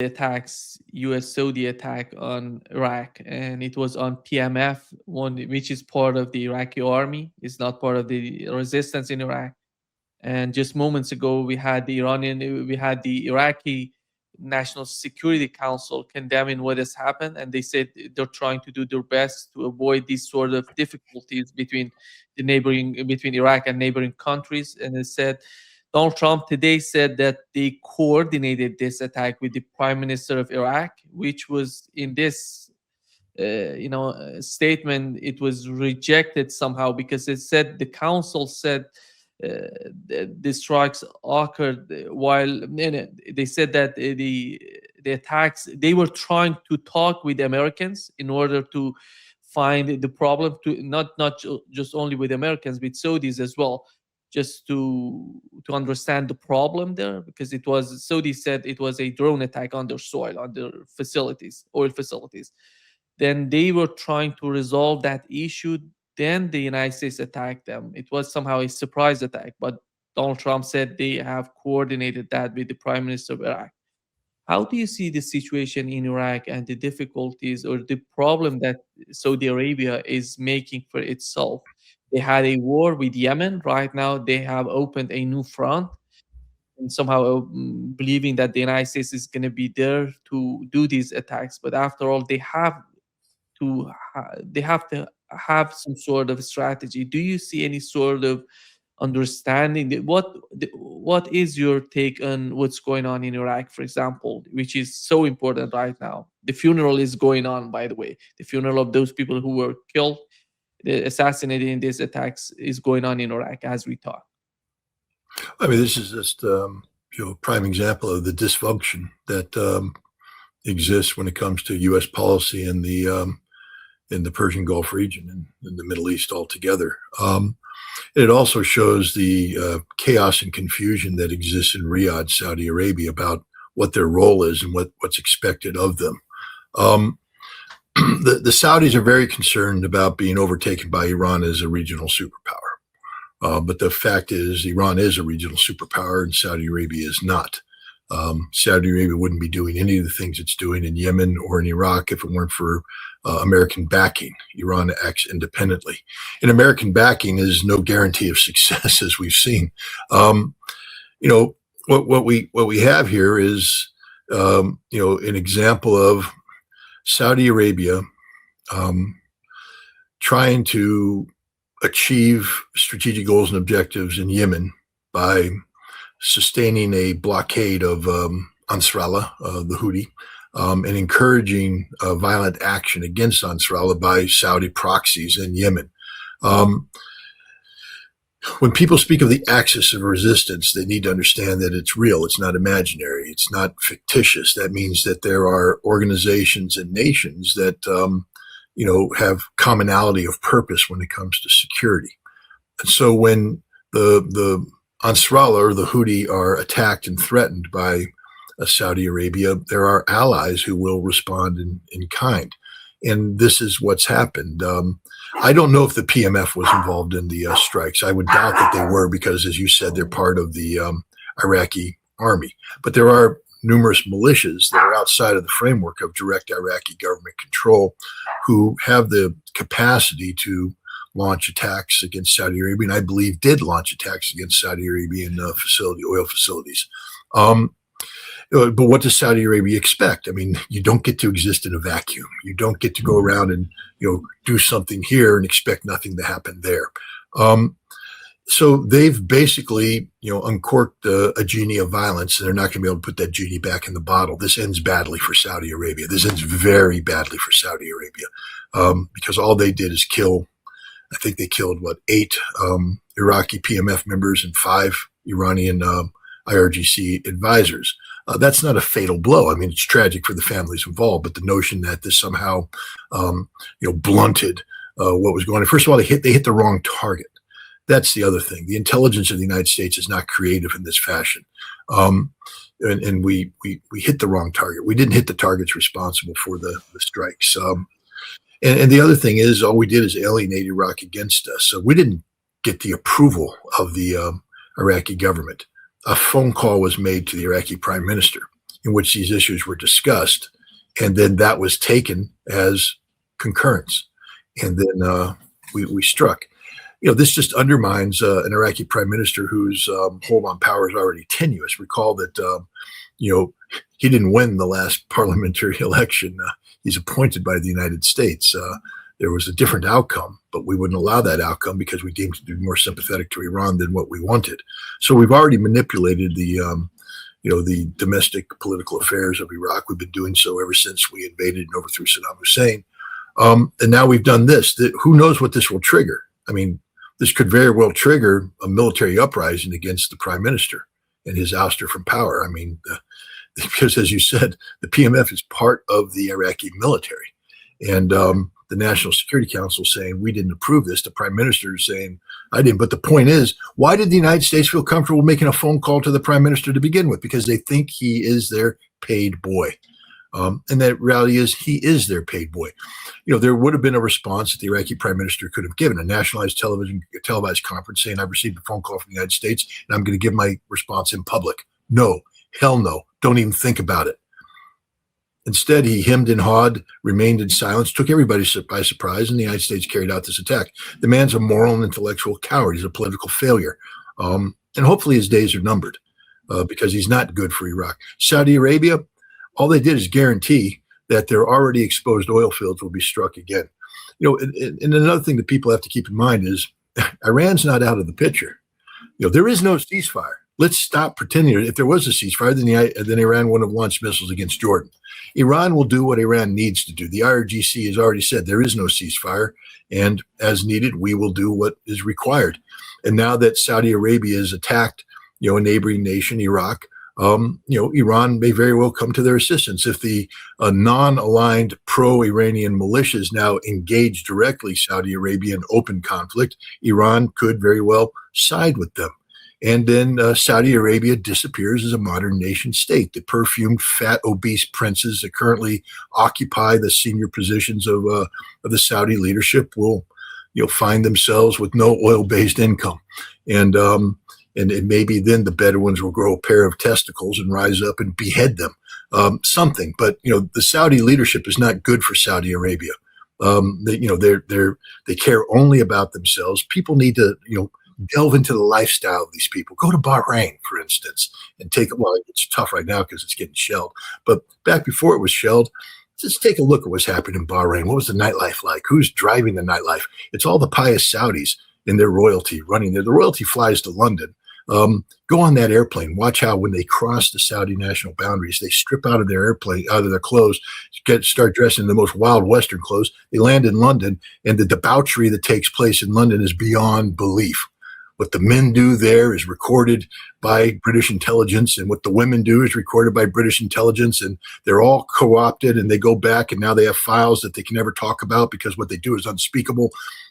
attacks, U.S. Saudi attack on Iraq, and it was on PMF, one which is part of the Iraqi army, is not part of the resistance in Iraq. And just moments ago, we had the Iraqi National Security Council condemning what has happened, and they said they're trying to do their best to avoid these sort of difficulties between Iraq and neighboring countries. And they said Donald Trump today said that they coordinated this attack with the Prime Minister of Iraq, which was in this statement. It was rejected somehow because it said the council said the strikes occurred while they said that the attacks, they were trying to talk with the Americans in order to find the problem, to not just only with Americans, with Saudis as well, just to understand the problem there, because it was, Saudi said it was a drone attack on their soil, on their facilities, oil facilities. Then they were trying to resolve that issue. Then the United States attacked them. It was somehow a surprise attack, but Donald Trump said they have coordinated that with the Prime Minister of Iraq. How do you see the situation in Iraq and the difficulties or the problem that Saudi Arabia is making for itself? They had a war with Yemen. Right now, they have opened a new front and somehow believing that the United States is going to be there to do these attacks. But after all, they have to have some sort of strategy. Do you see any sort of understanding what is your take on what's going on in Iraq, for example, which is so important right now? The funeral is going on, by the way. The funeral of those people who were killed, assassinated in these attacks, is going on in Iraq as we talk. I mean, this is just prime example of the dysfunction that exists when it comes to U.S. policy in the Persian Gulf region and in the Middle East altogether. It also shows the chaos and confusion that exists in Riyadh, Saudi Arabia, about what their role is and what's expected of them. The Saudis are very concerned about being overtaken by Iran as a regional superpower. But the fact is, Iran is a regional superpower and Saudi Arabia is not. Saudi Arabia wouldn't be doing any of the things it's doing in Yemen or in Iraq if it weren't for American backing. Iran acts independently. And American backing is no guarantee of success, as we've seen. What we have here is an example of Saudi Arabia trying to achieve strategic goals and objectives in Yemen by sustaining a blockade of Ansarallah, the Houthi, and encouraging violent action against Ansarallah by Saudi proxies in Yemen. When people speak of the axis of resistance, they need to understand that it's real. It's not imaginary. It's not fictitious. That means that there are organizations and nations that have commonality of purpose when it comes to security. And so when the Ansarallah or the Houthi are attacked and threatened by Saudi Arabia, there are allies who will respond in kind. And this is what's happened. I don't know if the PMF was involved in the strikes. I would doubt that they were because, as you said, they're part of the Iraqi army. But there are numerous militias that are outside of the framework of direct Iraqi government control who have the capacity to launch attacks against Saudi Arabia, and I believe did launch attacks against Saudi Arabian oil facilities. But what does Saudi Arabia expect? I mean, you don't get to exist in a vacuum. You don't get to go around and do something here and expect nothing to happen there. So they've basically uncorked a genie of violence, and they're not going to be able to put that genie back in the bottle. This ends badly for Saudi Arabia. This ends very badly for Saudi Arabia because all they did is kill. I think they killed 8 Iraqi PMF members and 5 Iranian IRGC advisors. That's not a fatal blow. I mean, it's tragic for the families involved, but the notion that this somehow, blunted what was going on. First of all, they hit the wrong target. That's the other thing. The intelligence of the United States is not creative in this fashion, and we hit the wrong target. We didn't hit the targets responsible for the strikes. And the other thing is, all we did is alienate Iraq against us. So we didn't get the approval of the Iraqi government. A phone call was made to the Iraqi prime minister. in which these issues were discussed, and then that was taken as concurrence, and then we struck. This just undermines an Iraqi prime minister whose hold on power is already tenuous. Recall that he didn't win the last parliamentary election. He's appointed by the United States. There was a different outcome, but we wouldn't allow that outcome because we deemed it to be more sympathetic to Iran than what we wanted. So we've already manipulated the domestic political affairs of Iraq. We've been doing so ever since we invaded and overthrew Saddam Hussein. And now we've done this. Who knows what this will trigger? I mean, this could very well trigger a military uprising against the prime minister and his ouster from power. I mean, because as you said, the PMF is part of the Iraqi military. And the National Security Council saying, we didn't approve this. The prime minister is saying, I didn't. But the point is, why did the United States feel comfortable making a phone call to the prime minister to begin with? Because they think he is their paid boy. And that reality is he is their paid boy. There would have been a response that the Iraqi prime minister could have given, a nationalized televised conference saying, I've received a phone call from the United States and I'm going to give my response in public. No, hell no. Don't even think about it. Instead, he hemmed and hawed, remained in silence, took everybody by surprise, and the United States carried out this attack. The man's a moral and intellectual coward. He's a political failure. And hopefully his days are numbered because he's not good for Iraq. Saudi Arabia, all they did is guarantee that their already exposed oil fields will be struck again. And another thing that people have to keep in mind is Iran's not out of the picture. There is no ceasefire. Let's stop pretending. If there was a ceasefire, then Iran wouldn't have launched missiles against Jordan. Iran will do what Iran needs to do. The IRGC has already said there is no ceasefire, and as needed, we will do what is required. And now that Saudi Arabia has attacked, a neighboring nation, Iraq, Iran may very well come to their assistance. If the non-aligned pro-Iranian militias now engage directly Saudi Arabia in open conflict, Iran could very well side with them. And then Saudi Arabia disappears as a modern nation state. The perfumed, fat, obese princes that currently occupy the senior positions of the Saudi leadership will, find themselves with no oil-based income. And maybe then the Bedouins will grow a pair of testicles and rise up and behead them. Something. But, the Saudi leadership is not good for Saudi Arabia. They care only about themselves. People need to, delve into the lifestyle of these people. Go to Bahrain, for instance, and it's tough right now because it's getting shelled. But back before it was shelled, just take a look at what's happening in Bahrain. What was the nightlife like? Who's driving the nightlife? It's all the pious Saudis and their royalty running there. The royalty flies to London. Go on that airplane. Watch how when they cross the Saudi national boundaries, they strip out of their airplane, out of their clothes, start dressing in the most wild Western clothes. They land in London, and the debauchery that takes place in London is beyond belief. What the men do there is recorded by British intelligence, and what the women do is recorded by British intelligence, and they're all co-opted, and they go back, and now they have files that they can never talk about because what they do is unspeakable.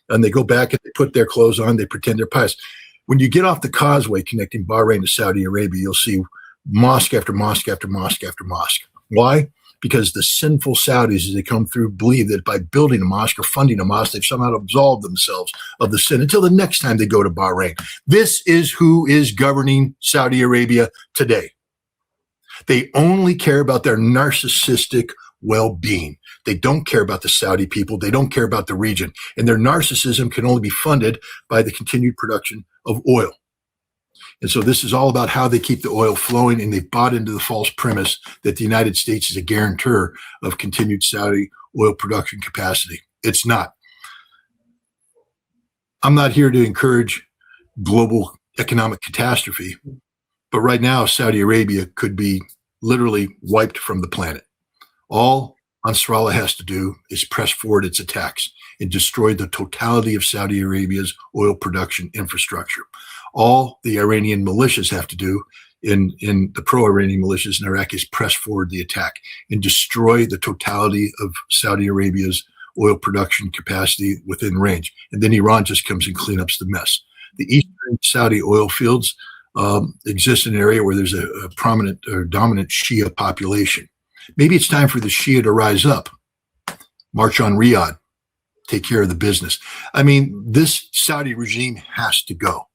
And they go back and they put their clothes on, they pretend they're pious. When you get off the causeway connecting Bahrain to Saudi Arabia, you'll see mosque after mosque after mosque after mosque. Why? Because the sinful Saudis, as they come through, believe that by building a mosque or funding a mosque, they've somehow absolved themselves of the sin until the next time they go to Bahrain. This is who is governing Saudi Arabia today. They only care about their narcissistic well-being. They don't care about the Saudi people. They don't care about the region. And their narcissism can only be funded by the continued production of oil. And so this is all about how they keep the oil flowing, and they've bought into the false premise that the United States is a guarantor of continued Saudi oil production capacity. It's not. I'm not here to encourage global economic catastrophe, but right now Saudi Arabia could be literally wiped from the planet. All Nasrallah has to do is press forward its attacks and destroy the totality of Saudi Arabia's oil production infrastructure. All the Iranian militias have to do in the pro-Iranian militias in Iraq is press forward the attack and destroy the totality of Saudi Arabia's oil production capacity within range. And then Iran just comes and cleanups the mess. The eastern Saudi oil fields exist in an area where there's a prominent or dominant Shia population. Maybe it's time for the Shia to rise up, march on Riyadh, take care of the business. I mean, this Saudi regime has to go.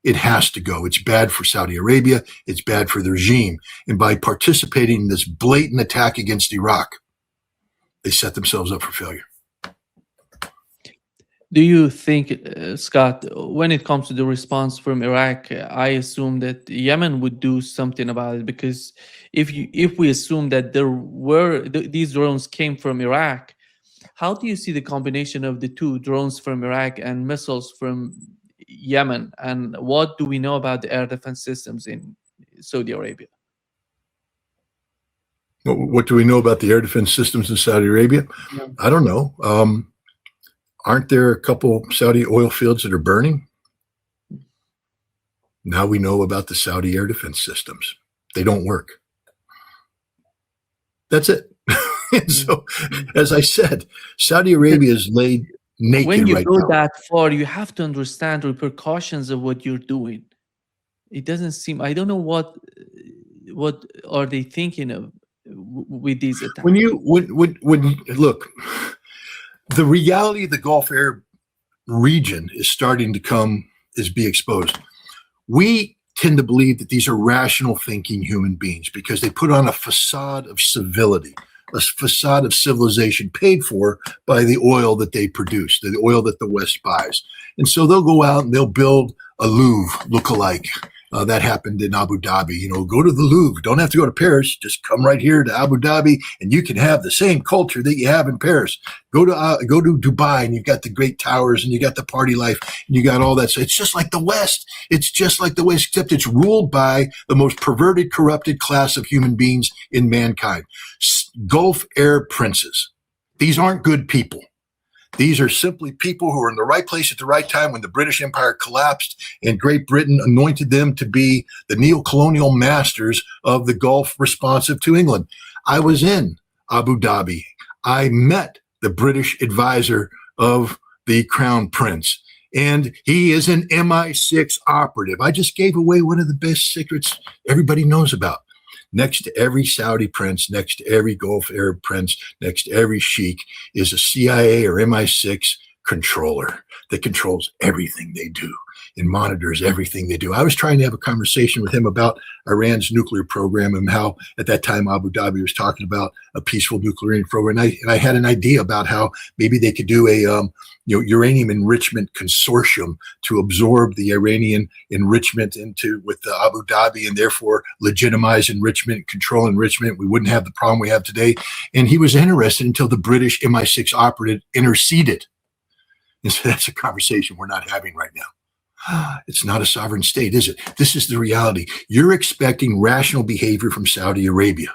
It has to go. It's bad for Saudi Arabia. It's bad for the regime. And by participating in this blatant attack against Iraq, they set themselves up for failure. Do you think, Scott, when it comes to the response from Iraq, I assume that Yemen would do something about it, because if we assume that these drones came from Iraq, how do you see the combination of the two, drones from Iraq and missiles from Yemen? And what do we know about the air defense systems in Saudi Arabia? What do we know about the air defense systems in Saudi Arabia? Yeah. I don't know. Aren't there a couple Saudi oil fields that are burning? Now we know about the Saudi air defense systems. They don't work. That's it. And so, as I said, Saudi Arabia is laid naked right now. When you go that far, you have to understand the repercussions of what you're doing. It doesn't seem, I don't know what are they thinking of with these attacks. When look, the reality of the Gulf Arab region is starting to be exposed. We tend to believe that these are rational thinking human beings because they put on a facade of civility, a facade of civilization paid for by the oil that they produce, the oil that the West buys. And so they'll go out and they'll build a Louvre lookalike. That happened in Abu Dhabi. Go to the Louvre. Don't have to go to Paris. Just come right here to Abu Dhabi, and you can have the same culture that you have in Paris. Go to Dubai, and you've got the great towers, and you got the party life, and you got all that. So it's just like the West. It's just like the West, except it's ruled by the most perverted, corrupted class of human beings in mankind. Gulf Arab princes. These aren't good people. These are simply people who are in the right place at the right time when the British Empire collapsed and Great Britain anointed them to be the neo-colonial masters of the Gulf responsive to England. I was in Abu Dhabi. I met the British advisor of the Crown Prince, and he is an MI6 operative. I just gave away one of the best secrets everybody knows about. Next to every Saudi prince, next to every Gulf Arab prince, next to every sheikh is a CIA or MI6 controller that controls everything they do and monitors everything they do. I was trying to have a conversation with him about Iran's nuclear program and how at that time Abu Dhabi was talking about a peaceful nuclear program. And I had an idea about how maybe they could do a uranium enrichment consortium to absorb the Iranian enrichment with Abu Dhabi and therefore legitimize enrichment, control enrichment. We wouldn't have the problem we have today. And he was interested until the British MI6 operative interceded. And so that's a conversation we're not having right now. It's not a sovereign state, is it? This is the reality. You're expecting rational behavior from Saudi Arabia.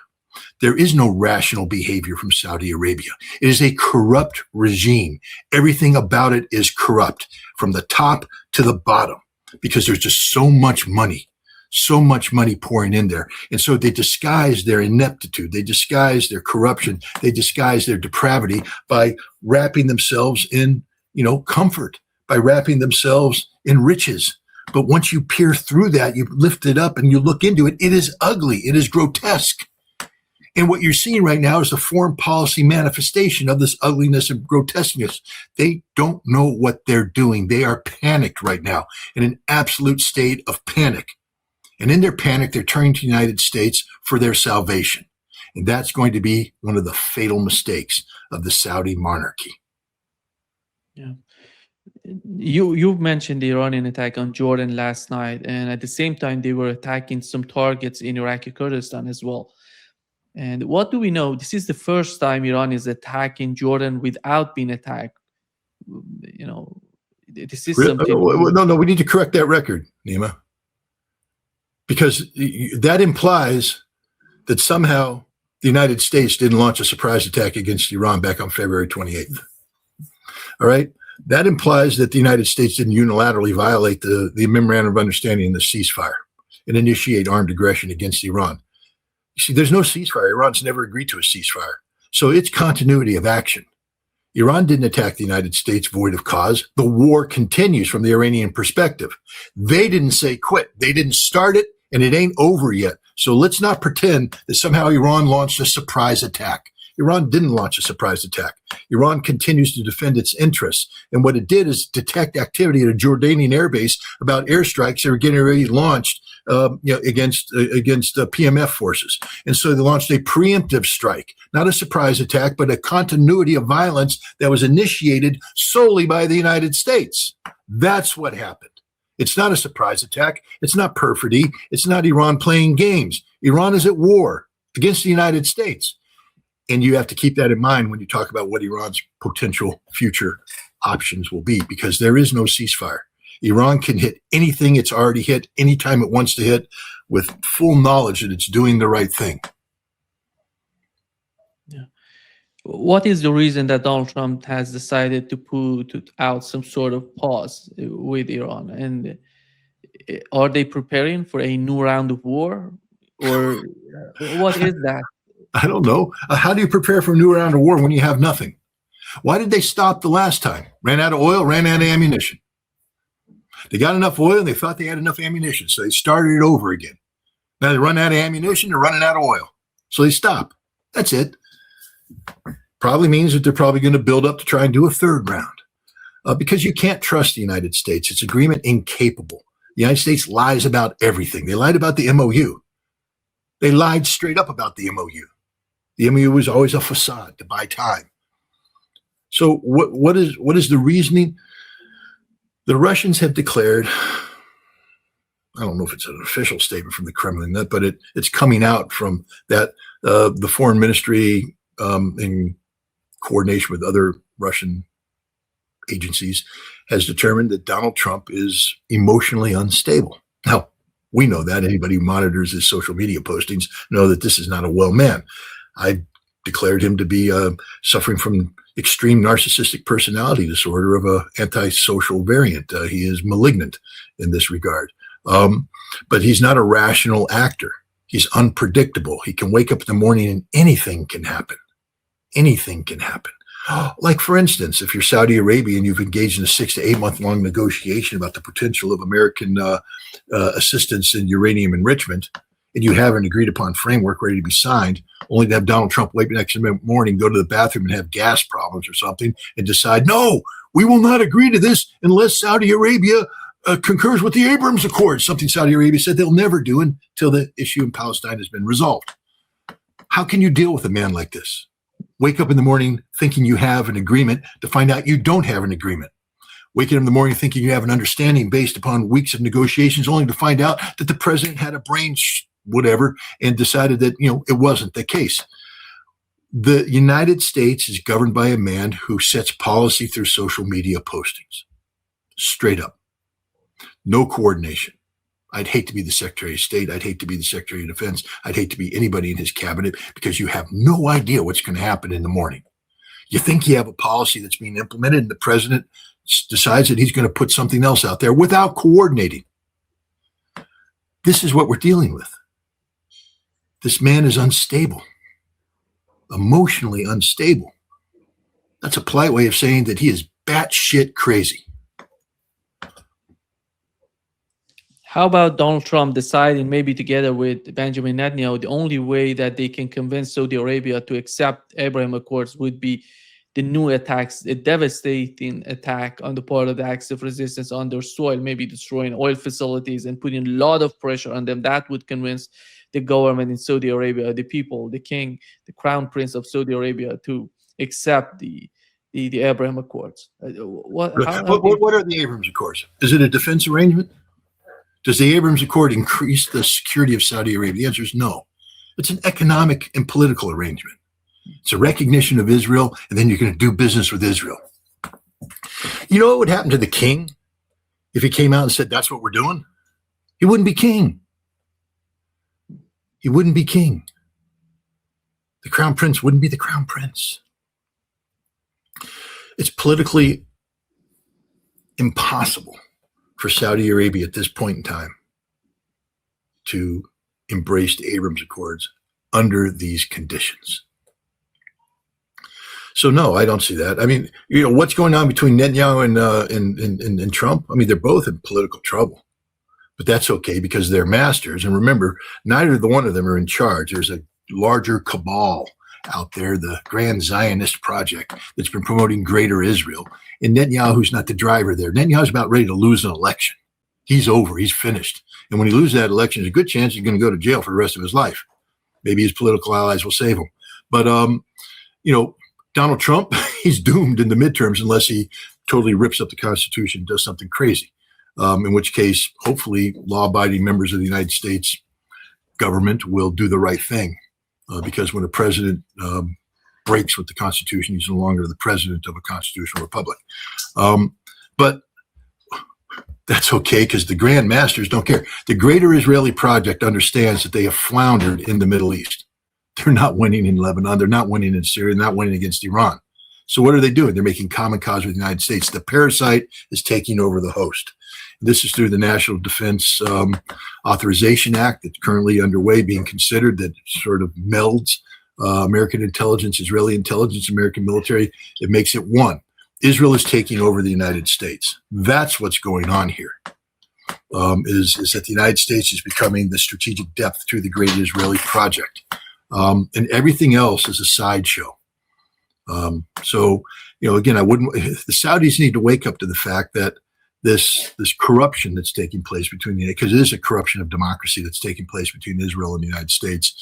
There is no rational behavior from Saudi Arabia. It is a corrupt regime. Everything about it is corrupt from the top to the bottom because there's just so much money pouring in there. And so they disguise their ineptitude. They disguise their corruption. They disguise their depravity by wrapping themselves in, comfort, by wrapping themselves in riches. But once you peer through that, you lift it up and you look into it, it is ugly. It is grotesque. And what you're seeing right now is the foreign policy manifestation of this ugliness and grotesqueness. They don't know what they're doing. They are panicked right now in an absolute state of panic. And in their panic, they're turning to the United States for their salvation. And that's going to be one of the fatal mistakes of the Saudi monarchy. Yeah. You mentioned the Iranian attack on Jordan last night, and at the same time, they were attacking some targets in Iraqi Kurdistan as well. And what do we know? This is the first time Iran is attacking Jordan without being attacked. This is something. No, we need to correct that record, Nima, because that implies that somehow the United States didn't launch a surprise attack against Iran back on February 28th. All right. That implies that the United States didn't unilaterally violate the memorandum of understanding and the ceasefire and initiate armed aggression against Iran. You see, there's no ceasefire. Iran's never agreed to a ceasefire. So it's continuity of action. Iran didn't attack the United States void of cause. The war continues from the Iranian perspective. They didn't say quit. They didn't start it, and it ain't over yet. So let's not pretend that somehow Iran launched a surprise attack. Iran didn't launch a surprise attack. Iran continues to defend its interests. And what it did is detect activity at a Jordanian airbase about airstrikes that were getting ready launched against PMF forces. And so they launched a preemptive strike, not a surprise attack, but a continuity of violence that was initiated solely by the United States. That's what happened. It's not a surprise attack. It's not perfidy. It's not Iran playing games. Iran is at war against the United States. And you have to keep that in mind when you talk about what Iran's potential future options will be, because there is no ceasefire. Iran can hit anything it's already hit anytime it wants to hit with full knowledge that it's doing the right thing. Yeah. What is the reason that Donald Trump has decided to put out some sort of pause with Iran? And are they preparing for a new round of war? Or what is that? I don't know. How do you prepare for a new round of war when you have nothing? Why did they stop the last time? Ran out of oil, ran out of ammunition. They got enough oil and they thought they had enough ammunition, so they started it over again. Now they run out of ammunition, they're running out of oil. So they stop. That's it. Probably means that they're probably going to build up to try and do a third round. Because you can't trust the United States. It's agreement incapable. The United States lies about everything. They lied about the MOU. They lied straight up about the MOU. The MOU was always a facade to buy time. So what is the reasoning? The Russians have declared, I don't know if it's an official statement from the Kremlin, but it's coming out from that the foreign ministry in coordination with other Russian agencies has determined that Donald Trump is emotionally unstable. Now, we know that. Anybody who monitors his social media postings know that this is not a well man. I declared him to be suffering from extreme narcissistic personality disorder of an antisocial variant. He is malignant in this regard. But he's not a rational actor. He's unpredictable. He can wake up in the morning and anything can happen. Anything can happen. Like, for instance, if you're Saudi Arabia and you've engaged in a 6 to 8 month long negotiation about the potential of American assistance in uranium enrichment, and you have an agreed upon framework ready to be signed, only to have Donald Trump wake up next morning, go to the bathroom and have gas problems or something and decide, no, we will not agree to this unless Saudi Arabia concurs with the Abrams Accords, something Saudi Arabia said they'll never do until the issue in Palestine has been resolved. How can you deal with a man like this? Wake up in the morning thinking you have an agreement to find out you don't have an agreement. Waking up in the morning thinking you have an understanding based upon weeks of negotiations, only to find out that the president had a brain whatever and decided that, it wasn't the case. The United States is governed by a man who sets policy through social media postings. Straight up. No coordination. I'd hate to be the Secretary of State. I'd hate to be the Secretary of Defense. I'd hate to be anybody in his cabinet because you have no idea what's going to happen in the morning. You think you have a policy that's being implemented and the president decides that he's going to put something else out there without coordinating. This is what we're dealing with. This man is unstable, emotionally unstable. That's a polite way of saying that he is batshit crazy. How about Donald Trump deciding, maybe together with Benjamin Netanyahu, the only way that they can convince Saudi Arabia to accept Abraham Accords would be the new attacks, a devastating attack on the part of the Axis of Resistance on their soil, maybe destroying oil facilities and putting a lot of pressure on them. That would convince the government in Saudi Arabia, the people, the king, the crown prince of Saudi Arabia to accept the Abraham Accords. What are the Abraham Accords? Is it a defense arrangement? Does the Abraham Accord increase the security of Saudi Arabia? The answer is no. It's an economic and political arrangement. It's a recognition of Israel, and then you're going to do business with Israel. You know what would happen to the king if he came out and said, that's what we're doing? He wouldn't be king. He wouldn't be king. The crown prince wouldn't be the crown prince. It's politically impossible for Saudi Arabia at this point in time to embrace the Abraham Accords under these conditions. So no, I don't see that. I mean, what's going on between Netanyahu and Trump? I mean, they're both in political trouble, but that's okay because they're masters. And remember, neither one of them are in charge. There's a larger cabal out there, the Grand Zionist Project that's been promoting Greater Israel. And Netanyahu's not the driver there. Netanyahu's about ready to lose an election. He's over. He's finished. And when he loses that election, there's a good chance he's going to go to jail for the rest of his life. Maybe his political allies will save him. But, Donald Trump, he's doomed in the midterms unless he totally rips up the Constitution and does something crazy. In which case, hopefully, law-abiding members of the United States government will do the right thing. Because when a president breaks with the Constitution, he's no longer the president of a constitutional republic. But that's okay, because the Grand Masters don't care. The Greater Israeli Project understands that they have floundered in the Middle East. They're not winning in Lebanon. They're not winning in Syria. They're not winning against Iran. So what are they doing? They're making common cause with the United States. The parasite is taking over the host. This is through the National Defense Authorization Act that's currently underway, being considered, that sort of melds American intelligence, Israeli intelligence, American military. It makes it one. Israel is taking over the United States. That's what's going on here, is that the United States is becoming the strategic depth through the Great Israeli Project. And everything else is a sideshow. So, again, the Saudis need to wake up to the fact that this corruption that's taking place because it is a corruption of democracy that's taking place between Israel and the United States,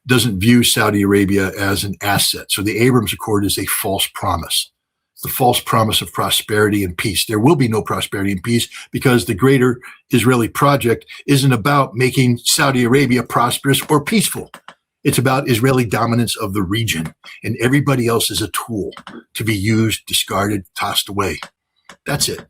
doesn't view Saudi Arabia as an asset. So the Abraham Accord is a false promise. The false promise of prosperity and peace. There will be no prosperity and peace because the Greater Israeli Project isn't about making Saudi Arabia prosperous or peaceful. It's about Israeli dominance of the region, and everybody else is a tool to be used, discarded, tossed away. That's it.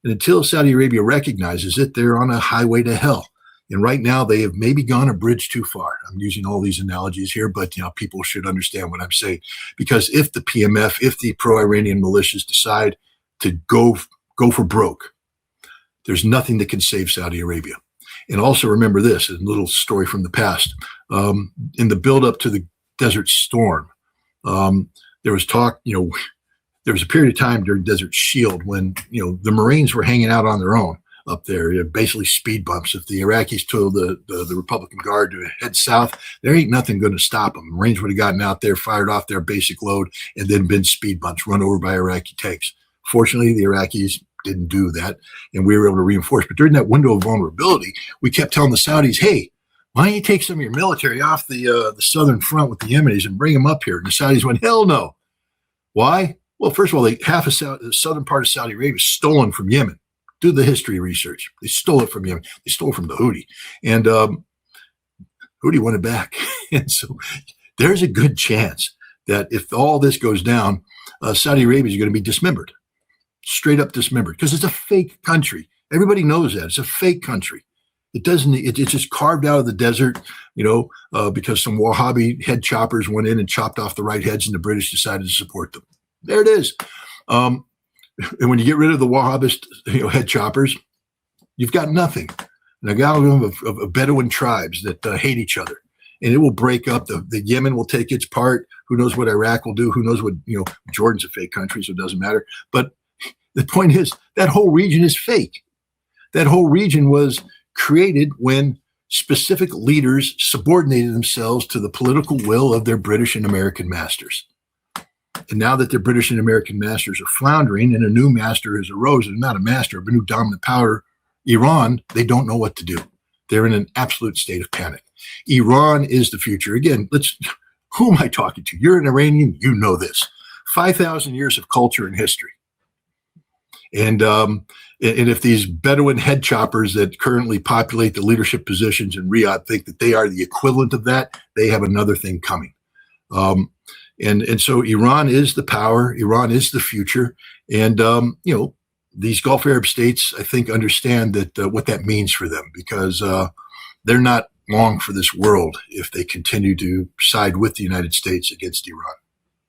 And until Saudi Arabia recognizes it, they're on a highway to hell. And right now, they have maybe gone a bridge too far. I'm using all these analogies here, but people should understand what I'm saying. Because if the PMF, if the pro-Iranian militias decide to go for broke, there's nothing that can save Saudi Arabia. And also remember this, a little story from the past. In the build-up to the Desert Storm, there was talk, there was a period of time during Desert Shield when, the Marines were hanging out on their own up there, basically speed bumps. If the Iraqis told the Republican Guard to head south, there ain't nothing going to stop them. Marines would have gotten out there, fired off their basic load, and then been speed bumps, run over by Iraqi tanks. Fortunately, the Iraqis didn't do that, and we were able to reinforce. But during that window of vulnerability, we kept telling the Saudis, hey, why don't you take some of your military off the southern front with the Yemenis and bring them up here? And the Saudis went, hell no. Why? Well, first of all, half of the southern part of Saudi Arabia is stolen from Yemen. Do the history research. They stole it from Yemen. They stole it from the Houthi. And Houthi won it back. And so there's a good chance that if all this goes down, Saudi Arabia is going to be dismembered. Straight up dismembered. Because it's a fake country. Everybody knows that. It's a fake country. It's just carved out of the desert, because some Wahhabi head choppers went in and chopped off the right heads and the British decided to support them. There it is. And when you get rid of the Wahhabist, head choppers, you've got nothing. An amalgam of Bedouin tribes that hate each other, and it will break up. The Yemen will take its part. Who knows what Iraq will do? Who knows what Jordan's a fake country, so it doesn't matter. But the point is, that whole region is fake. That whole region was created when specific leaders subordinated themselves to the political will of their British and American masters. And now that their British and American masters are floundering and a new master has arisen, not a master, but a new dominant power, Iran, they don't know what to do. They're in an absolute state of panic. Iran is the future. Again, who am I talking to? You're an Iranian, you know this. 5,000 years of culture and history. And if these Bedouin head choppers that currently populate the leadership positions in Riyadh think that they are the equivalent of that, they have another thing coming. And so Iran is the power. Iran is the future. And, these Gulf Arab states, I think, understand that what that means for them, because they're not long for this world if they continue to side with the United States against Iran.